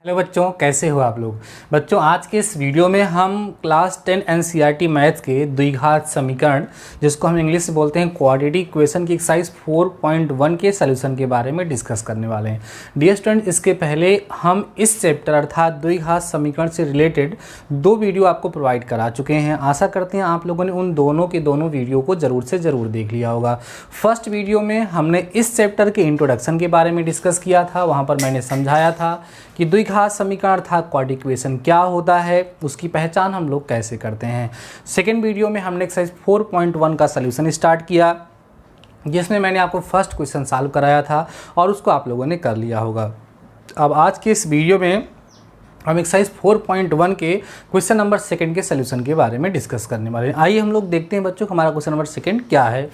Hello बच्चों, कैसे हो आप लोग। बच्चों आज के इस वीडियो में हम क्लास 10 एनसीईआरटी मैथ्स के द्विघात समीकरण, जिसको हम इंग्लिश से बोलते हैं क्वाड्रेटिक इक्वेशन की एक्सरसाइज 4.1 के सलूशन के बारे में डिस्कस करने वाले हैं। डियर स्टूडेंट, इसके पहले हम इस चैप्टर अर्थात द्विघात समीकरण से रिलेटेड 2 वीडियो आपको प्रोवाइड करा चुके हैं। आशा करते हैं आप लोगों ने उन दोनों वीडियो को ज़रूर से ज़रूर देख लिया होगा। फर्स्ट वीडियो में हमने इस चैप्टर के इंट्रोडक्शन के बारे में डिस्कस किया था। वहाँ पर मैंने समझाया था कि द्विघात समीकरण अर्थात क्वाड्रेटिक इक्वेशन क्या होता है, उसकी पहचान हम लोग कैसे करते हैं। सेकेंड वीडियो में हमने एक्सरसाइज 4.1 का सलूशन स्टार्ट किया, जिसमें मैंने आपको फर्स्ट क्वेश्चन सॉल्व कराया था और उसको आप लोगों ने कर लिया होगा। अब आज के इस वीडियो में हम एक्सरसाइज 4.1 के क्वेश्चन नंबर 2 के सलूशन के बारे में डिस्कस करने वाले हैं। आइए हम लोग देखते हैं बच्चों हमारा क्वेश्चन नंबर 2 क्या है।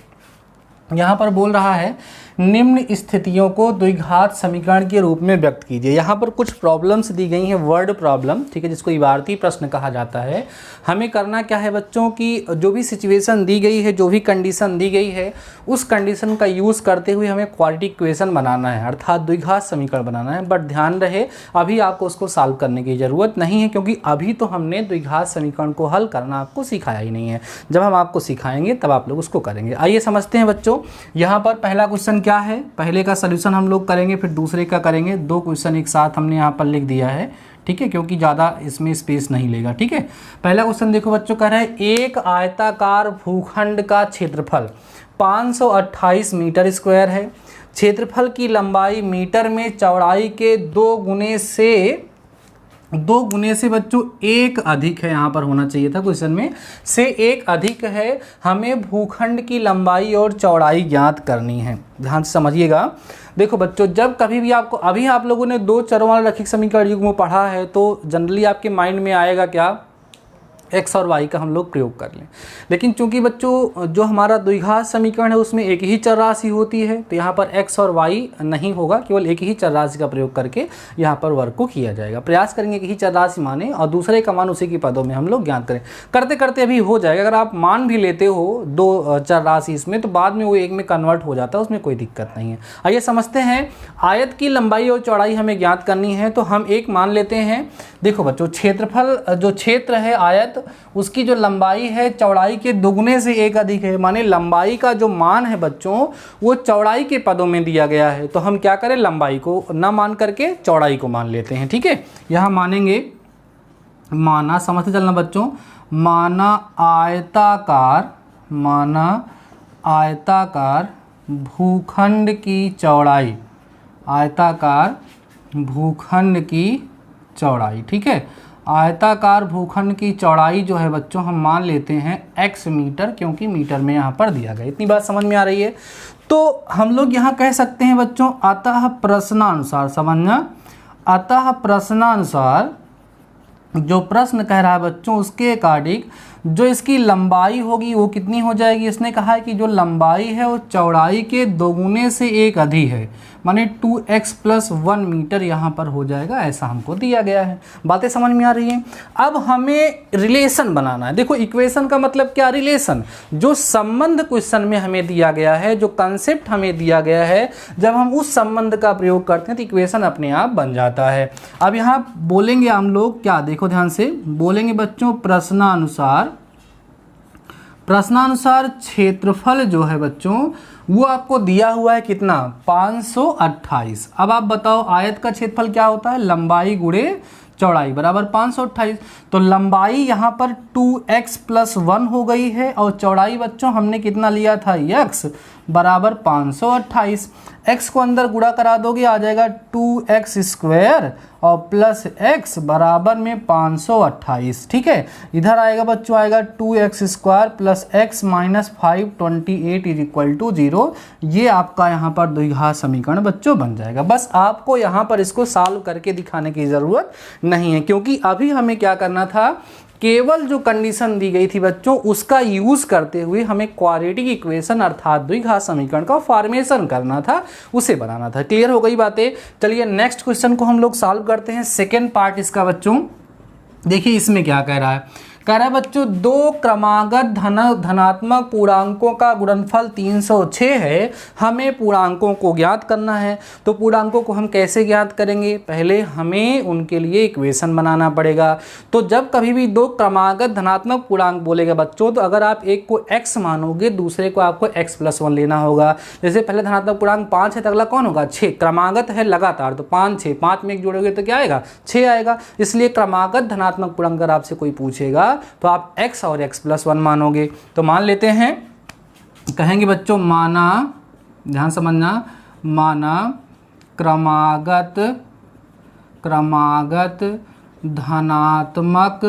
यहाँ पर बोल रहा है निम्न स्थितियों को द्विघात समीकरण के रूप में व्यक्त कीजिए। यहाँ पर कुछ प्रॉब्लम्स दी गई हैं, वर्ड प्रॉब्लम, ठीक है, जिसको इबारती प्रश्न कहा जाता है। हमें करना क्या है बच्चों की जो भी सिचुएशन दी गई है, जो भी कंडीशन दी गई है, उस कंडीशन का यूज़ करते हुए हमें क्वाड्रेटिक इक्वेशन बनाना है अर्थात द्विघात समीकरण बनाना है। बट ध्यान रहे अभी आपको उसको सॉल्व करने की ज़रूरत नहीं है, क्योंकि अभी तो हमने द्विघात समीकरण को हल करना आपको सिखाया ही नहीं है। जब हम आपको सिखाएंगे तब आप लोग उसको करेंगे। आइए समझते हैं बच्चों। यहाँ पर पहला क्वेश्चन क्या है, पहले का सलूशन हम लोग करेंगे, फिर दूसरे का करेंगे। 2 क्वेश्चन एक साथ हमने यहाँ पर लिख दिया है, ठीक है, क्योंकि ज़्यादा इसमें स्पेस नहीं लेगा। ठीक है, पहला क्वेश्चन देखो बच्चों, कह रहा है एक आयताकार भूखंड का क्षेत्रफल 528 मीटर स्क्वायर है। क्षेत्रफल की लंबाई मीटर में चौड़ाई के 2 गुने से बच्चों 1 अधिक है। यहाँ पर होना चाहिए था क्वेश्चन में, से 1 अधिक है। हमें भूखंड की लंबाई और चौड़ाई ज्ञात करनी है। ध्यान से समझिएगा। देखो बच्चों, जब कभी भी आपको, अभी आप लोगों ने 2 चरों वाला रैखिक समीकरण युग्म पढ़ा है, तो जनरली आपके माइंड में आएगा क्या, एक्स और वाई का हम लोग प्रयोग कर लें। लेकिन चूंकि बच्चों जो हमारा द्विघात समीकरण है उसमें एक ही चर राशि होती है, तो यहाँ पर एक्स और वाई नहीं होगा, केवल एक ही चर राशि का प्रयोग करके यहाँ पर वर्क को किया जाएगा। प्रयास करेंगे कि ही चर राशि माने और दूसरे का मान उसी के पदों में हम लोग ज्ञात करें। करते करते अभी हो जाएगा। अगर आप मान भी लेते हो 2 चर राशि इसमें, तो बाद में वो एक में कन्वर्ट हो जाता है, उसमें कोई दिक्कत नहीं है। आइए समझते हैं। आयत की लंबाई और चौड़ाई हमें ज्ञात करनी है, तो हम एक मान लेते हैं। देखो बच्चों, क्षेत्रफल जो क्षेत्र है आयत, उसकी जो लंबाई है चौड़ाई के 2 गुने से 1 अधिक है। माने लंबाई का जो मान है बच्चों वो चौड़ाई के पदों में दिया गया है, तो हम क्या करें, लंबाई को ना मान करके चौड़ाई को मान लेते हैं। ठीक है, यहाँ मानेंगे, माना, समझते चलना बच्चों, माना आयताकार भूखंड की चौड़ाई, आयताकार भूखंड की चौड़ाई, ठीक है, आयताकार भूखंड की चौड़ाई जो है बच्चों हम मान लेते हैं x मीटर, क्योंकि मीटर में यहाँ पर दिया गया। इतनी बात समझ में आ रही है। तो हम लोग यहाँ कह सकते हैं बच्चों, अतः प्रश्नानुसार, समझना, अतः प्रश्नानुसार जो प्रश्न कह रहा है बच्चों उसके अकॉर्डिंग जो इसकी लंबाई होगी वो कितनी हो जाएगी। इसने कहा है कि जो लंबाई है वो चौड़ाई के 2 गुने से 1 अधिक है, माने 2x + 1 मीटर यहाँ पर हो जाएगा, ऐसा हमको दिया गया है। बातें समझ में आ रही हैं। अब हमें रिलेशन बनाना है। देखो इक्वेशन का मतलब क्या, रिलेशन, जो संबंध क्वेश्चन में हमें दिया गया है, जो कंसेप्ट हमें दिया गया है, जब हम उस संबंध का प्रयोग करते हैं तो इक्वेशन अपने आप बन जाता है। अब यहाँ बोलेंगे हम लोग क्या, देखो ध्यान से बोलेंगे बच्चों, प्रश्नानुसार क्षेत्रफल जो है बच्चों वो आपको दिया हुआ है कितना, 528। अब आप बताओ आयत का क्षेत्रफल क्या होता है, लंबाई गुणे चौड़ाई बराबर 528। तो लंबाई यहाँ पर 2x + 1 हो गई है और चौड़ाई बच्चों हमने कितना लिया था, x बराबर 528। x को अंदर गुणा करा दोगे आ जाएगा 2x² और प्लस x बराबर में 528। ठीक है, इधर आएगा बच्चों, आएगा 2x² + x - 528 = 0। ये आपका यहाँ पर द्विघात समीकरण बच्चों बन जाएगा। बस आपको यहाँ पर इसको सॉल्व करके दिखाने की ज़रूरत नहीं है, क्योंकि अभी हमें क्या करना था, केवल जो कंडीशन दी गई थी बच्चों उसका यूज़ करते हुए हमें क्वाड्रेटिक इक्वेशन अर्थात द्विघात समीकरण का फॉर्मेशन करना था, उसे बनाना था। क्लियर हो गई बातें। चलिए नेक्स्ट क्वेश्चन को हम लोग सॉल्व करते हैं। सेकेंड पार्ट इसका बच्चों, देखिए इसमें क्या कह रहा है, कह रहा है बच्चों दो क्रमागत धनात्मक पूर्णांकों का गुणनफल 306 है, हमें पूर्णांकों को ज्ञात करना है। तो पूर्णांकों को हम कैसे ज्ञात करेंगे, पहले हमें उनके लिए इक्वेशन बनाना पड़ेगा। तो जब कभी भी दो क्रमागत धनात्मक पूर्णांक बोलेगा बच्चों, तो अगर आप एक को x मानोगे दूसरे को आपको x+1 लेना होगा। जैसे पहले धनात्मक पूर्णांक 5 है तो अगला कौन होगा 6, क्रमागत है लगातार, तो 5 6, 5 में एक जोड़ोगे तो क्या आएगा 6 आएगा। इसलिए क्रमागत धनात्मक पूर्णांक अगर आपसे कोई पूछेगा तो आप x और x+1 मानोगे। तो मान लेते हैं, कहेंगे बच्चों माना, ध्यान समझना, माना क्रमागत धनात्मक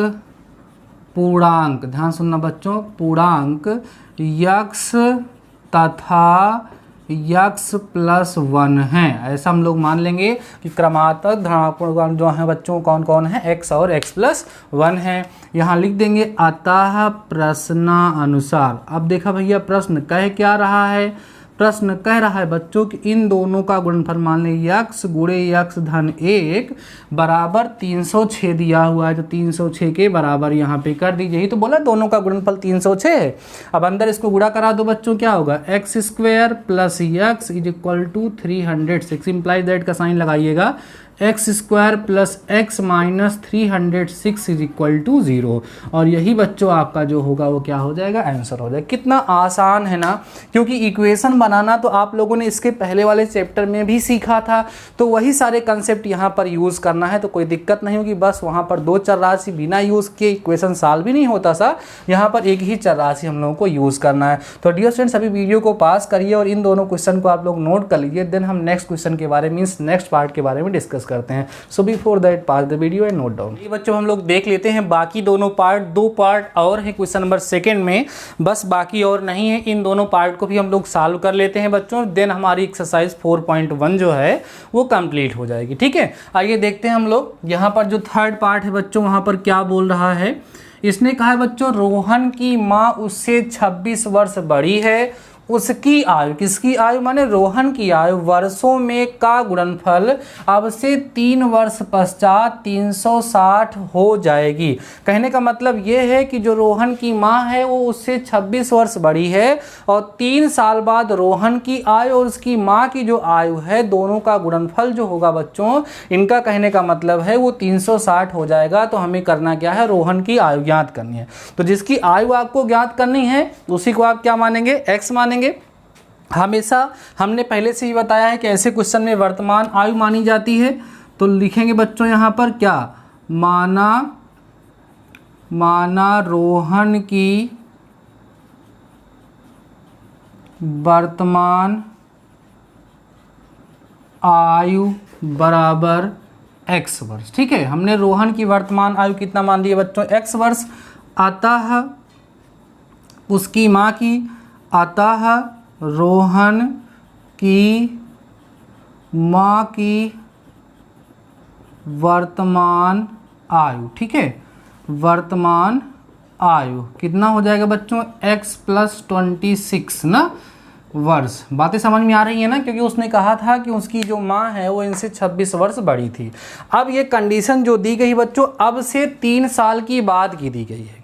पूर्णांक, ध्यान सुनना बच्चों, पूर्णांक x तथा x+1 है। ऐसा हम लोग मान लेंगे कि क्रमागत धनात्मक पूर्णांक जो है बच्चों कौन कौन है, x और x+1 है। यहाँ लिख देंगे अतः प्रश्नानुसार। अब देखा भैया प्रश्न कह क्या रहा है, प्रश्न कह रहा है बच्चों कि इन दोनों का गुणनफल मान लें x गुणे x धन 1 बराबर 306 दिया हुआ है, तो 306 के बराबर यहाँ पे कर दीजिए। ही तो बोला दोनों का गुणनफल 306 है। अब अंदर इसको गुणा करा दो बच्चों, क्या होगा x² + x = 306, इम्प्लाइज दैट का साइन लगाइएगा, x² + x - 306 = 0। और यही बच्चों आपका जो होगा वो क्या हो जाएगा, आंसर हो जाएगा। कितना आसान है ना, क्योंकि इक्वेशन बनाना तो आप लोगों ने इसके पहले वाले चैप्टर में भी सीखा था, तो वही सारे कंसेप्ट यहाँ पर यूज़ करना है, तो कोई दिक्कत नहीं होगी। बस वहाँ पर दो चर राशि बिना यूज़ किए इक्वेशन सॉल्व भी नहीं होता सा, यहाँ पर एक ही चर राशि हम लोगों को यूज़ करना है। तो डियर स्टूडेंट्स अभी वीडियो को पास करिए और इन दोनों क्वेश्चन को आप लोग नोट कर लीजिए, देन हम नेक्स्ट क्वेश्चन के बारे में, नेक्स्ट पार्ट के बारे में डिस्कस करते हैं। So before that pass the video and note down. ये बच्चों हम लोग देख लेते हैं बाकी दोनों पार्ट, दो पार्ट और है क्वेश्चन नंबर 2 में, बस बाकी और नहीं है। इन दोनों पार्ट को भी हम लोग सॉल्व कर लेते हैं बच्चों, देन हमारी एक्सरसाइज 4.1 जो है वो कंप्लीट हो जाएगी। ठीक है, आइए देखते हैं हम लोग। यहाँ पर जो थर्ड पार्ट है बच्चों, वहाँ पर क्या बोल रहा है, इसने कहा है बच्चों रोहन की माँ उससे 26 वर्ष बड़ी है, उसकी आयु, किसकी आयु माने रोहन की आयु वर्षों में का गुणनफल अब से 3 वर्ष पश्चात 360 हो जाएगी। कहने का मतलब ये है कि जो रोहन की माँ है वो उससे 26 वर्ष बड़ी है और 3 साल बाद रोहन की आयु और उसकी माँ की जो आयु है दोनों का गुणनफल जो होगा बच्चों, इनका कहने का मतलब है वो 360 हो जाएगा। तो हमें करना क्या है, रोहन की आयु ज्ञात करनी है। तो जिसकी आयु आपको ज्ञात करनी है उसी को आप क्या मानेंगे, x मानेंगे। हमेशा हमने पहले से ही बताया है कि ऐसे क्वेश्चन में वर्तमान आयु मानी जाती है। तो लिखेंगे बच्चों यहाँ पर क्या, माना रोहन की वर्तमान आयु बराबर x वर्ष। ठीक है, हमने रोहन की वर्तमान आयु कितना मान लिया बच्चों, x वर्ष। अतः उसकी माँ की, अतः रोहन की माँ की वर्तमान आयु, ठीक है, वर्तमान आयु कितना हो जाएगा बच्चों, x + 26 ना वर्ष। बातें समझ में आ रही है ना, क्योंकि उसने कहा था कि उसकी जो माँ है वो इनसे 26 वर्ष बड़ी थी। अब ये कंडीशन जो दी गई बच्चों अब से 3 साल की बाद की दी गई है।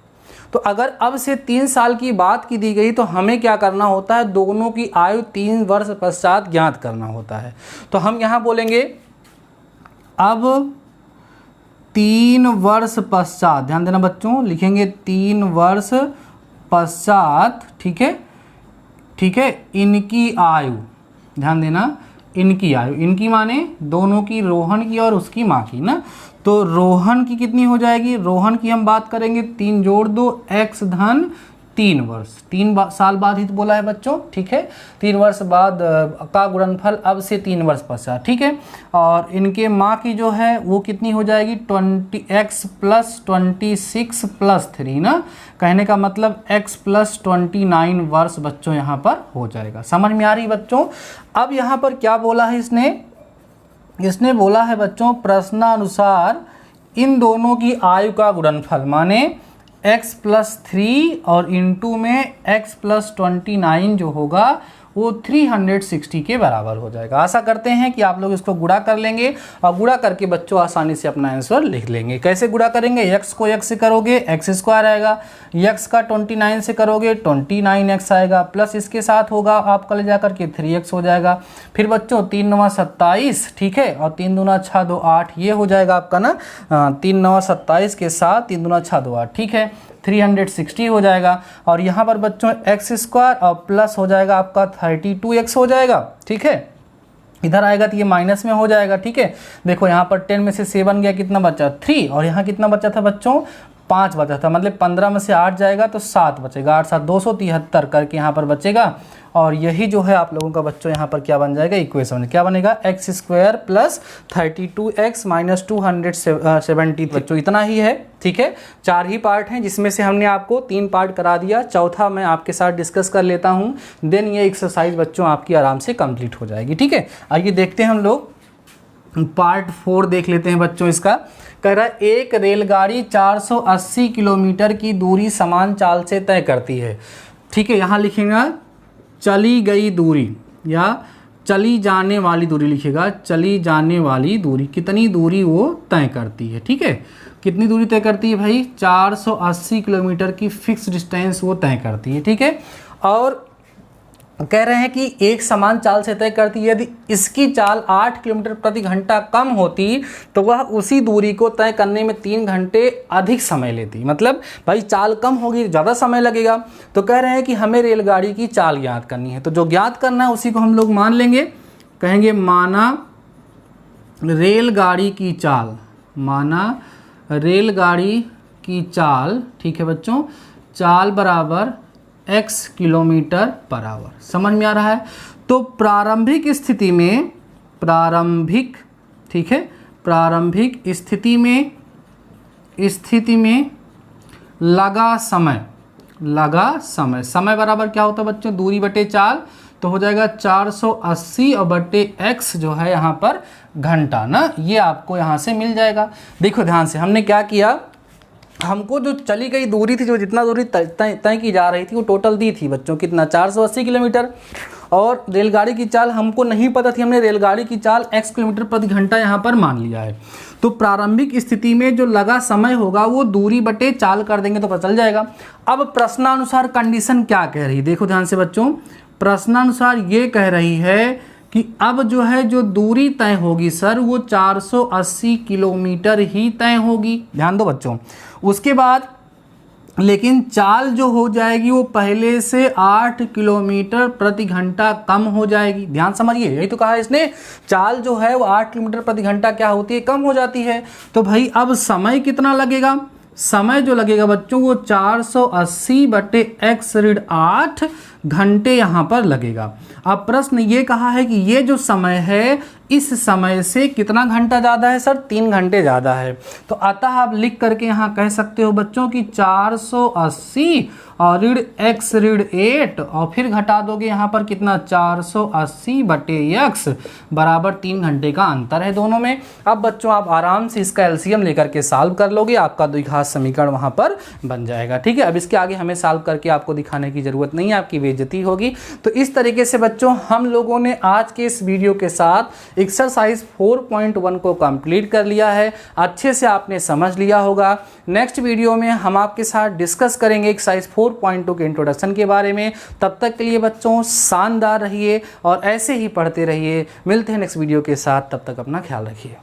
तो अगर अब से 3 साल की बात की दी गई तो हमें क्या करना होता है, दोनों की आयु 3 वर्ष पश्चात ज्ञात करना होता है। तो हम यहाँ बोलेंगे अब 3 वर्ष पश्चात, ध्यान देना बच्चों, लिखेंगे 3 वर्ष पश्चात, ठीक है, ठीक है, इनकी आयु, ध्यान देना, इनकी आयु, इनकी माने दोनों की, रोहन की और उसकी माँ की ना। तो रोहन की कितनी हो जाएगी, रोहन की हम बात करेंगे 3 जोड़ दो x धन 3 वर्ष, 3 साल बाद ही तो बोला है बच्चों। ठीक है, 3 वर्ष बाद का गुणनफल अब से 3 वर्ष पश्चात। ठीक है, और इनके माँ की जो है वो कितनी हो जाएगी, 20x + 26 + 3 ना। कहने का मतलब x + 29 वर्ष बच्चों यहाँ पर हो जाएगा। समझ में आ रही बच्चों। अब यहाँ पर क्या बोला है इसने बोला है बच्चों प्रश्नानुसार इन दोनों की आयु का गुणनफल, माने x + 3 और इंटू में x + 29 जो होगा वो 360 के बराबर हो जाएगा। आशा करते हैं कि आप लोग इसको गुणा कर लेंगे और गुणा करके बच्चों आसानी से अपना आंसर लिख लेंगे। कैसे गुणा करेंगे, x को x से करोगे x स्क्वायर आएगा, x का 29 से करोगे 29x आएगा, प्लस इसके साथ होगा आपका ले जाकर के 3x हो जाएगा। फिर बच्चों 3 9 27, ठीक है, और 3 दूना 6 2 8, ये हो जाएगा आपका ना 3 9 27 के साथ 3 दूना 6 2 8, ठीक है, 360 हो जाएगा। और यहाँ पर बच्चों एक्स स्क्वायर और प्लस हो जाएगा आपका 32x हो जाएगा, ठीक है। इधर आएगा तो ये माइनस में हो जाएगा, ठीक है। देखो यहाँ पर 10 में से 7 गया, कितना बचा 3, और यहाँ कितना बचा था बच्चों 5 बचा था, मतलब 15 में से 8 जाएगा तो 7 बचेगा, 8 7 273 करके यहाँ पर बचेगा। और यही जो है आप लोगों का बच्चों यहाँ पर क्या बन जाएगा, इक्वेशन क्या बनेगा, x square plus 32x minus 270 बच्चों, इतना ही है, ठीक है। 4 ही पार्ट हैं जिसमें से हमने आपको 3 पार्ट करा दिया, चौथा मैं आपके साथ डिस्कस कर लेता हूँ, देन ये एक्सरसाइज बच्चों आपकी आराम से कंप्लीट हो जाएगी, ठीक है। आइए देखते हैं हम लोग पार्ट 4 देख लेते हैं बच्चों। इसका कह रहा है एक रेलगाड़ी 480 किलोमीटर की दूरी समान चाल से तय करती है, ठीक है। यहाँ लिखेगा चली गई दूरी या चली जाने वाली दूरी, लिखेगा चली जाने वाली दूरी, कितनी दूरी वो तय करती है, ठीक है। कितनी दूरी तय करती है भाई, 480 किलोमीटर की फिक्स डिस्टेंस वो तय करती है, ठीक है। और कह रहे हैं कि एक समान चाल से तय करती है, यदि इसकी चाल 8 किलोमीटर प्रति घंटा कम होती तो वह उसी दूरी को तय करने में 3 घंटे अधिक समय लेती। मतलब भाई चाल कम होगी, ज़्यादा समय लगेगा। तो कह रहे हैं कि हमें रेलगाड़ी की चाल ज्ञात करनी है, तो जो ज्ञात करना है उसी को हम लोग मान लेंगे, कहेंगे माना रेलगाड़ी की चाल, माना रेलगाड़ी की चाल, ठीक है बच्चों, चाल बराबर x किलोमीटर पर आवर। समझ में आ रहा है। तो प्रारंभिक स्थिति में, प्रारंभिक, ठीक है, प्रारंभिक स्थिति में लगा समय, लगा समय, समय बराबर क्या होता है बच्चों, दूरी बटे चाल, तो हो जाएगा 480 और बटे x जो है यहाँ पर घंटा ना, ये आपको यहाँ से मिल जाएगा। देखो ध्यान से, हमने क्या किया, हमको जो चली गई दूरी थी, जो जितना दूरी तय की जा रही थी वो टोटल दी थी बच्चों, कितना 480 किलोमीटर, और रेलगाड़ी की चाल हमको नहीं पता थी, हमने रेलगाड़ी की चाल x किलोमीटर प्रति घंटा यहाँ पर मान लिया है। तो प्रारंभिक स्थिति में जो लगा समय होगा वो दूरी बटे चाल कर देंगे तो पता चल जाएगा। अब प्रश्नानुसार कंडीशन क्या कह रही है, देखो ध्यान से बच्चों, प्रश्नानुसार ये कह रही है कि अब जो है जो दूरी तय होगी सर वो 480 किलोमीटर ही तय होगी, ध्यान दो बच्चों। उसके बाद लेकिन चाल जो हो जाएगी वो पहले से 8 किलोमीटर प्रति घंटा कम हो जाएगी, ध्यान समझिए, यही तो कहा है इसने, चाल जो है वो 8 किलोमीटर प्रति घंटा क्या होती है, कम हो जाती है। तो भाई अब समय कितना लगेगा, समय जो लगेगा बच्चों वो 480 बटे x ऋण 8 घंटे यहाँ पर लगेगा। अब प्रश्न ये कहा है कि ये जो समय है इस समय से कितना घंटा ज़्यादा है सर, 3 घंटे ज़्यादा है। तो अतः आप लिख करके यहाँ कह सकते हो बच्चों कि 480 और ऋण x ऋण 8 और फिर घटा दोगे यहाँ पर कितना 480 बटे x बराबर 3 घंटे का अंतर है दोनों में। अब बच्चों आप आराम से इसका एलसीएम लेकर के सॉल्व कर लोगे, आपका द्विघात समीकरण वहाँ पर बन जाएगा, ठीक है। अब इसके आगे हमें सॉल्व करके आपको दिखाने की ज़रूरत नहीं है, आपकी बेइज्जती होगी। तो इस तरीके से बच्चों हम लोगों ने आज के इस वीडियो के साथ एक्सरसाइज 4.1 को कंप्लीट कर लिया है, अच्छे से आपने समझ लिया होगा। नेक्स्ट वीडियो में हम आपके साथ डिस्कस करेंगे एक्सरसाइज 4.2 के इंट्रोडक्शन के बारे में। तब तक के लिए बच्चों शानदार रहिए और ऐसे ही पढ़ते रहिए। मिलते हैं नेक्स्ट वीडियो के साथ, तब तक अपना ख्याल रखिए।